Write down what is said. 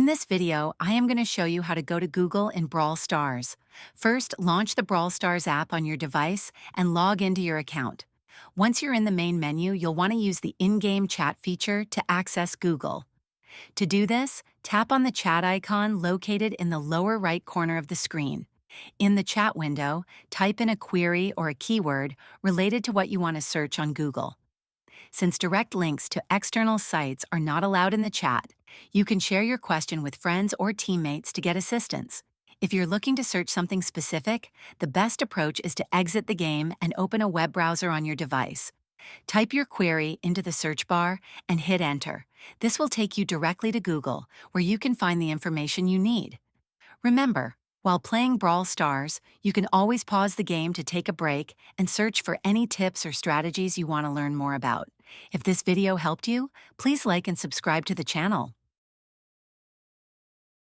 In this video, I am going to show you how to go to Google in Brawl Stars. First, launch the Brawl Stars app on your device and log into your account. Once you're in the main menu, you'll want to use the in-game chat feature to access Google. To do this, tap on the chat icon located in the lower right corner of the screen. In the chat window, type in a query or a keyword related to what you want to search on Google. Since direct links to external sites are not allowed in the chat, you can share your question with friends or teammates to get assistance. If you're looking to search something specific, the best approach is to exit the game and open a web browser on your device. Type your query into the search bar and hit enter. This will take you directly to Google, where you can find the information you need. Remember, while playing Brawl Stars, you can always pause the game to take a break and search for any tips or strategies you want to learn more about. If this video helped you, please like and subscribe to the channel.